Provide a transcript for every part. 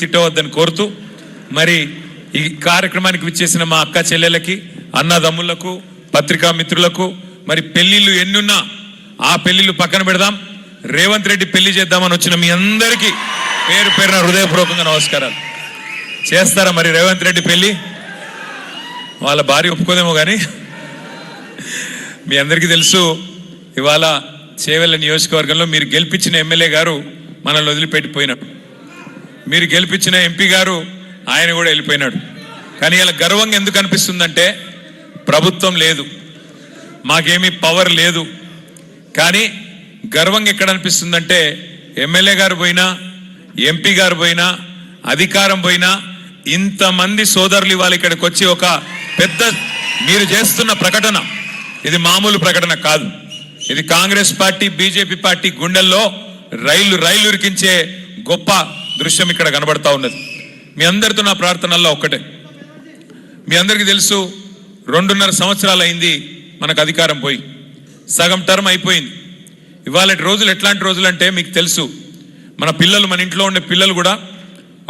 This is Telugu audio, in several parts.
తిట్టవద్దని కోరుతూ మరి ఈ కార్యక్రమానికి విచ్చేసిన మా అక్క చెల్లెలకి అన్నదమ్ములకు పత్రికా మిత్రులకు మరి పెళ్లిళ్ళు ఎన్నున్నా ఆ పెళ్లిళ్ళు పక్కన పెడదాం, రేవంత్ రెడ్డి పెళ్లి చేద్దామని వచ్చిన మీ అందరికీ పేరు పేరున హృదయపూర్వకంగా నమస్కారాలు. చేస్తారా మరి రేవంత్ రెడ్డి పెళ్లి? వాళ్ళ భార్య ఒప్పుకోదేమో కానీ మీ అందరికీ తెలుసు, ఇవాళ చేవెళ్ళ నియోజకవర్గంలో మీరు గెలిపించిన ఎమ్మెల్యే గారు మనల్ని వదిలిపెట్టిపోయినాడు, మీరు గెలిపించిన ఎంపీ గారు ఆయన కూడా వెళ్ళిపోయినాడు. కానీ ఇలా గర్వంగా ఎందుకు అనిపిస్తుందంటే ప్రభుత్వం లేదు, మాకేమీ పవర్ లేదు. కానీ గర్వంగా ఎక్కడ అనిపిస్తుందంటే ఎమ్మెల్యే గారు పోయినా, ఎంపీ గారు పోయినా, అధికారం పోయినా ఇంతమంది సోదరులు ఇవాళ ఇక్కడికి వచ్చి ఒక పెద్ద మీరు చేస్తున్న ప్రకటన, ఇది మామూలు ప్రకటన కాదు, ఇది కాంగ్రెస్ పార్టీ బీజేపీ పార్టీ గుండెల్లో రైలు ఉరికించే గొప్ప దృశ్యం ఇక్కడ కనబడతా ఉన్నది. మీ అందరితో నా ప్రార్థనల్లో ఒక్కటే, మీ అందరికీ తెలుసు 2.5 సంవత్సరాలు అయింది మనకు అధికారం పోయి, సగం టర్మ్ అయిపోయింది. ఇవాళ రోజులు ఎట్లాంటి రోజులు అంటే మీకు తెలుసు, మన పిల్లలు, మన ఇంట్లో ఉండే పిల్లలు కూడా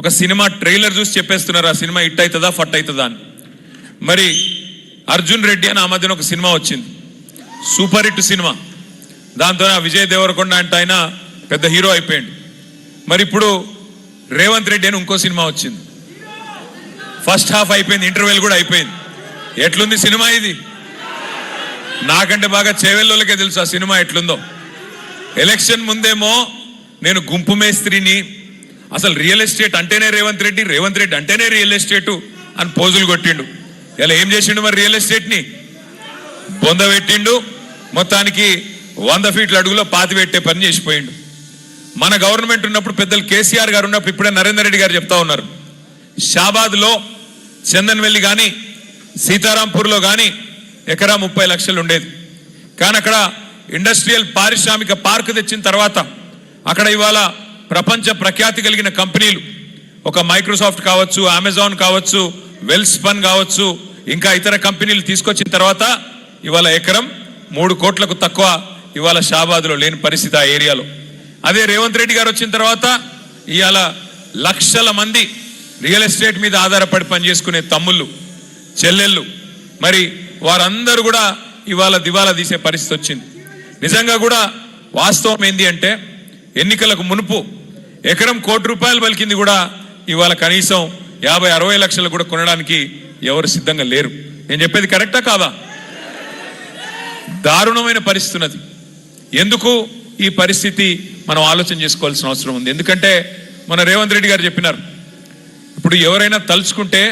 ఒక సినిమా ట్రైలర్ చూసి చెప్పేస్తున్నారు ఆ సినిమా హిట్ అవుతుందా ఫట్ అవుతుందా అని. మరి అర్జున్ రెడ్డి అని ఆ మధ్యన ఒక సినిమా వచ్చింది, సూపర్ హిట్ సినిమా. దాంతో విజయ్ దేవరకొండ అంటే ఆయన పెద్ద హీరో అయిపోయాడు. మరి ఇప్పుడు రేవంత్ రెడ్డి అని ఇంకో సినిమా వచ్చింది, ఫస్ట్ హాఫ్ అయిపోయింది, ఇంటర్వెల్ కూడా అయిపోయింది. ఎట్లుంది సినిమా? ఇది నాకంటే బాగా చేవెళ్ళోళ్ళకే తెలుసు ఆ సినిమా ఎట్లుందో. ఎలక్షన్ ముందేమో నేను గుంపు మేస్త్రిని, అసలు రియల్ ఎస్టేట్ అంటేనే రేవంత్ రెడ్డి, రేవంత్ రెడ్డి అంటేనే రియల్ ఎస్టేటు అని పోజులు కొట్టిండు. ఇలా ఏం చేసిండు మరి? రియల్ ఎస్టేట్ని బొందబెట్టిండు, మొత్తానికి 100 ఫీట్ల అడుగులో పాతి పెట్టే పని చేసిపోయిండు. మన గవర్నమెంట్ ఉన్నప్పుడు పెద్దలు కేసీఆర్ గారు ఉన్నప్పుడు ఇప్పుడే నరేందర్ రెడ్డి గారు చెప్తా ఉన్నారు, షాబాద్లో చందన్వెల్లి కానీ సీతారాంపూర్లో కానీ ఎకరా 30 లక్షలు ఉండేది. కానీ అక్కడ ఇండస్ట్రియల్ పారిశ్రామిక పార్క్ తెచ్చిన తర్వాత అక్కడ ఇవాళ ప్రపంచ ప్రఖ్యాతి కలిగిన కంపెనీలు, ఒక మైక్రోసాఫ్ట్ కావచ్చు, అమెజాన్ కావచ్చు, వెల్స్పన్ కావచ్చు, ఇంకా ఇతర కంపెనీలు తీసుకొచ్చిన తర్వాత ఇవాళ ఎకరం 3 కోట్లకు తక్కువ ఇవాళ షాబాద్లో లేని పరిస్థితి ఆ ఏరియాలో. అదే రేవంత్ రెడ్డి గారు వచ్చిన తర్వాత ఇవాళ లక్షల మంది రియల్ ఎస్టేట్ మీద ఆధారపడి పనిచేసుకునే తమ్ముళ్ళు చెల్లెళ్ళు, మరి వారందరూ కూడా ఇవాళ దివాలా తీసే పరిస్థితి వచ్చింది. నిజంగా కూడా వాస్తవం ఏంది అంటే ఎన్నికలకు మునుపు ఎకరం ₹1 కోటి పలికింది కూడా ఇవాళ కనీసం 50-60 లక్షలు కూడా కొనడానికి ఎవరు సిద్ధంగా లేరు. నేను చెప్పేది కరెక్టా కాదా? దారుణమైన పరిస్థితి ఉన్నది. ఎందుకు ఈ పరిస్థితి మనం ఆలోచన చేసుకోవాల్సిన అవసరం ఉంది. ఎందుకంటే మన రేవంత్ రెడ్డి గారు చెప్పినారు, ఇప్పుడు ఎవరైనా తలుచుకుంటే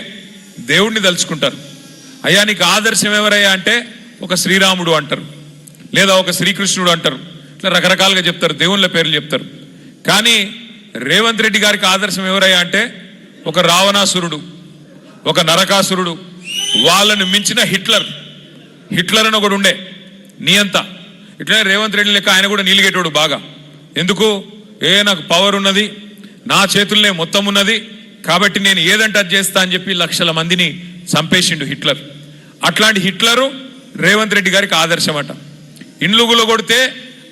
దేవుణ్ణి తలుచుకుంటారు. అయ్యా నీకు ఆదర్శం ఎవరయ్యా అంటే ఒక శ్రీరాముడు అంటారు, లేదా ఒక శ్రీకృష్ణుడు అంటారు, ఇట్లా రకరకాలుగా చెప్తారు, దేవుళ్ళ పేర్లు చెప్తారు. కానీ రేవంత్ రెడ్డి గారికి ఆదర్శం ఎవరయ్యా అంటే ఒక రావణాసురుడు, ఒక నరకాసురుడు, వాళ్ళను మించిన హిట్లర్ అని ఒకడు ఉండే నియంత. ఇట్లనే రేవంత్ రెడ్డి లెక్క ఆయన కూడా నీలిగేటోడు బాగా. ఎందుకు? నాకు పవర్ ఉన్నది, నా చేతుల్లోనే మొత్తం ఉన్నది, కాబట్టి నేను ఏదంటే అది చేస్తా అని చెప్పి లక్షల మందిని చంపేసిండు హిట్లర్. అట్లాంటి హిట్లరు రేవంత్ రెడ్డి గారికి ఆదర్శం అంట. ఇండ్లుగులో కొడితే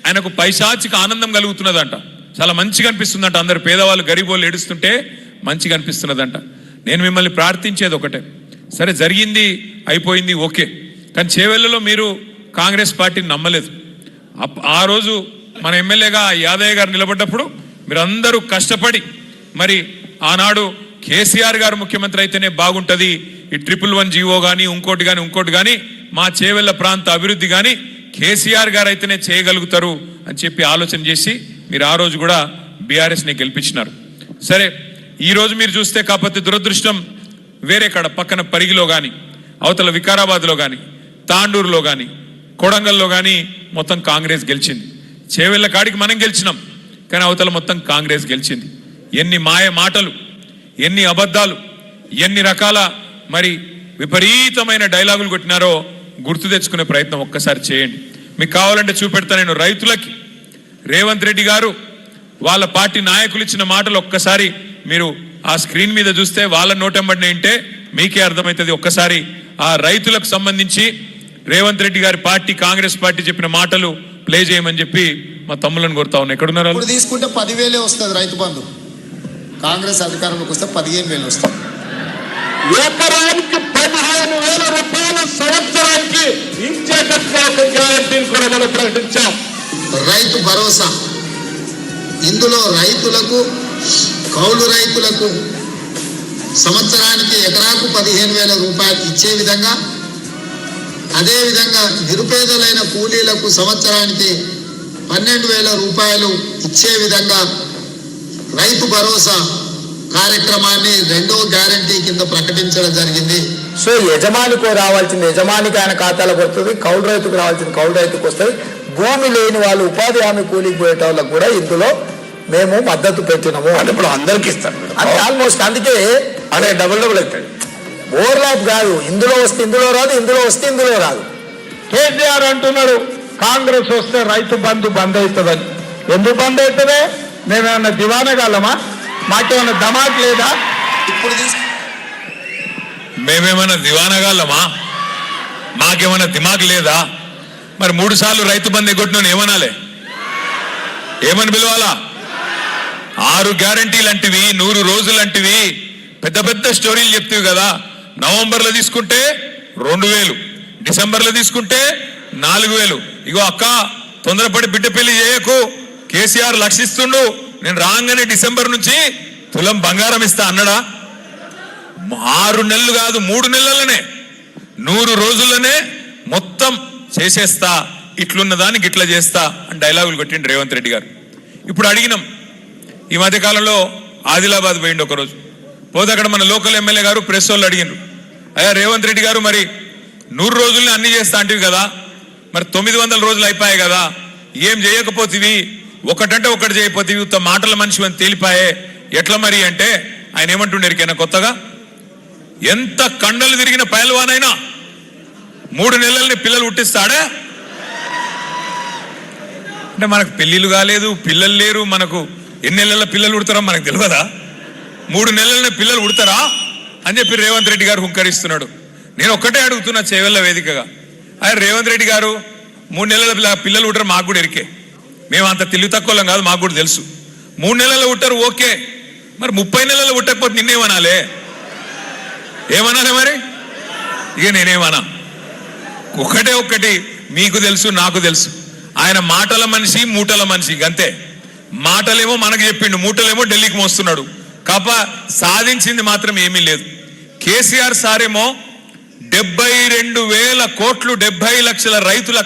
ఆయనకు పైశాచిక ఆనందం కలుగుతున్నదంట, చాలా మంచిగా అనిపిస్తుందంట. అందరు పేదవాళ్ళు గరీబోళ్ళు ఏడుస్తుంటే మంచిగా అనిపిస్తున్నదంట. నేను మిమ్మల్ని ప్రార్థించేది ఒకటే, సరే జరిగింది అయిపోయింది ఓకే, కానీ చేవెళ్ళలో మీరు కాంగ్రెస్ పార్టీని నమ్మలేదు. ఆ రోజు మన ఎమ్మెల్యేగా యాదయ్య గారు నిలబడ్డప్పుడు మీరందరూ కష్టపడి మరి ఆనాడు కేసీఆర్ గారు ముఖ్యమంత్రి అయితేనే బాగుంటుంది, ఈ 111 జీవో కానీ ఇంకోటి కానీ మా చేవెళ్ళ ప్రాంత అభివృద్ధి కానీ కేసీఆర్ గారు అయితేనే చేయగలుగుతారు అని చెప్పి ఆలోచన చేసి మీరు ఆ రోజు కూడా బీఆర్ఎస్ని గెలిపించినారు. సరే ఈరోజు మీరు చూస్తే కాకపోతే దురదృష్టం వేరే కాడ పక్కన పరిగిలో కానీ, అవతల వికారాబాద్లో కానీ, తాండూరులో కానీ, కొడంగల్లో కానీ మొత్తం కాంగ్రెస్ గెలిచింది. చేవెళ్ళ కాడికి మనం గెలిచినాం, కానీ అవతల మొత్తం కాంగ్రెస్ గెలిచింది. ఎన్ని మాయ మాటలు, ఎన్ని అబద్ధాలు, ఎన్ని రకాల మరి విపరీతమైన డైలాగులు కొట్టినారో గుర్తు తెచ్చుకునే ప్రయత్నం ఒక్కసారి చేయండి. మీకు కావాలంటే చూపెడతా నేను. రైతులకి రేవంత్ రెడ్డి గారు వాళ్ళ పార్టీ నాయకులు ఇచ్చిన మాటలు ఒక్కసారి మీరు ఆ స్క్రీన్ మీద చూస్తే వాళ్ళ నోటెంబడిన ఏంటే మీకే అర్థమవుతుంది. ఒక్కసారి ఆ రైతులకు సంబంధించి రేవంత్ రెడ్డి గారి పార్టీ కాంగ్రెస్ పార్టీ చెప్పిన మాటలు ప్లే చేయమని చెప్పి మా తమ్ములను కోరుతా ఉన్నా. ఎక్కడున్నారు? తీసుకుంటే 10,000 వస్తుంది రైతు బంధు, కాంగ్రెస్ అధికారంలోకి వస్తే 15,000 వస్తుంది. ఎకరానికి 15,000 రూపాయలు సంవత్సరానికి ఇచ్చేటట్టుగా ఒక గ్యారంటీని కూడా మనం ప్రకటించాం. రైతు భరోసా, ఇందులో రైతులకు, కౌలు రైతులకు సంవత్సరానికి ఎకరాకు 15,000 రూపాయలు ఇచ్చే విధంగా, అదేవిధంగా నిరుపేదలైన కూలీలకు సంవత్సరానికి 12,000 రూపాయలు ఇచ్చే విధంగా రైతు భరోసా కార్యక్రమాన్ని రెండో గ్యారంటీ కింద ప్రకటించడం జరిగింది. సో యజమానికి రావాల్సింది యజమానికి ఆయన ఖాతాలో పడుతుంది, కౌలు రైతుకు రావాల్సింది కౌలు రైతుకు వస్తుంది. భూమి లేని వాళ్ళు ఉపాధి హామీ కూలికి పోయేట వాళ్ళకు కూడా ఇందులో మేము మద్దతు పెట్టినాము. అంటే ఇప్పుడు అందరికి ఇస్తాం అంటే ఆల్మోస్ట్, అందుకే అదే డబుల్ అవుతాయి. ఓవర్లాప్ కాదు, ఇందులో వస్తే ఇందులో రాదు, ఇందులో వస్తే ఇందులో రాదు. కేసీఆర్ అంటున్నాడు కాంగ్రెస్ వస్తే రైతు బంధు బంద్ అవుతుందని. ఎందుకు బంద్ అవుతుంది? మేమేమన్నా దివానగాలమా? మాకేమన్నా దమాక్ లేదా? ఇప్పుడు మేమేమన్నా దివానగాళ్ళమా? మాకేమన్నా దిమాగ్ లేదా? మరి 3 సార్లు రైతు బంధు ఎగ్గొట్టిన ఏమనాలే? ఏమని పిలవాలా? 6 గ్యారంటీలు అంటివి, 100 రోజులు అంటివి, పెద్ద పెద్ద స్టోరీలు చెప్తివి కదా. నవంబర్లో తీసుకుంటే 2,000, డిసెంబర్లో తీసుకుంటే 4,000. ఇగో అక్క, తొందరపడి బిడ్డ పెళ్లి చేయకు, కేసీఆర్ లక్షిస్తుండు, నేను రాగానే డిసెంబర్ నుంచి తులం బంగారం ఇస్తా అన్నాడా? 6 నెలలు కాదు, 3 నెలలనే, 100 రోజుల్లోనే మొత్తం చేసేస్తా, ఇట్లున్న దానికి ఇట్లా చేస్తా అని డైలాగులు కొట్టిండు రేవంత్ రెడ్డి గారు. ఇప్పుడు అడిగినాం, ఈ మధ్యకాలంలో ఆదిలాబాద్ పోయిండు ఒకరోజు. పోతే అక్కడ మన లోకల్ ఎమ్మెల్యే గారు ప్రెస్ వాళ్ళు అడిగినారు, అయ్యా రేవంత్ రెడ్డి గారు, మరి 100 రోజుల్ని అన్ని చేస్తా అంటివి కదా, మరి 900 రోజులు అయిపోయాయి కదా, ఏం చేయకపోతివి, ఒకటంటే ఒకటి చేయకపోతే మాటల మనిషి అని తేలిపాయే, ఎట్లా మరి అంటే ఆయన ఏమంటుండే ఎరికైనా కొత్తగా, ఎంత కండలు తిరిగిన పైల్వానైనా 3 నెలల్ని పిల్లలు పుట్టిస్తాడా? అంటే మనకు పెళ్లిళ్ళు కాలేదు, పిల్లలు లేరు, మనకు ఎన్ని నెలల పిల్లలు పుడతారో మనకు తెలియదా? 3 నెలలనే పిల్లలు పుడతారా అని చెప్పి రేవంత్ రెడ్డి గారు హుంకరిస్తున్నాడు. నేను ఒక్కటే అడుగుతున్నా చేవెళ్ళ వేదికగా, అయ్యా రేవంత్ రెడ్డి గారు, 3 నెలల పిల్లలు పుట్టరు మాకు కూడా ఎరికే, మేము అంత తెలివి తక్కువలం కాదు, మాకు కూడా తెలుసు. 3 నెలలు పుట్టారు ఓకే, మరి 30 నెలలు పుట్టకపోతే నిన్నేమనాలే? ఏమనాలే మరి? ఇక నేనేమనా, ఒక్కటి మీకు తెలుసు, నాకు తెలుసు, ఆయన మాటల మనిషి, మూటల మనిషి, అంతే. మాటలేమో మనకు చెప్పిండు, మూటలేమో ఢిల్లీకి మోస్తున్నాడు. కాప సాధించింది మాత్రం ఏమీ లేదు. కేసీఆర్ సారేమో 72,000 కోట్లు 70 లక్షల రైతుల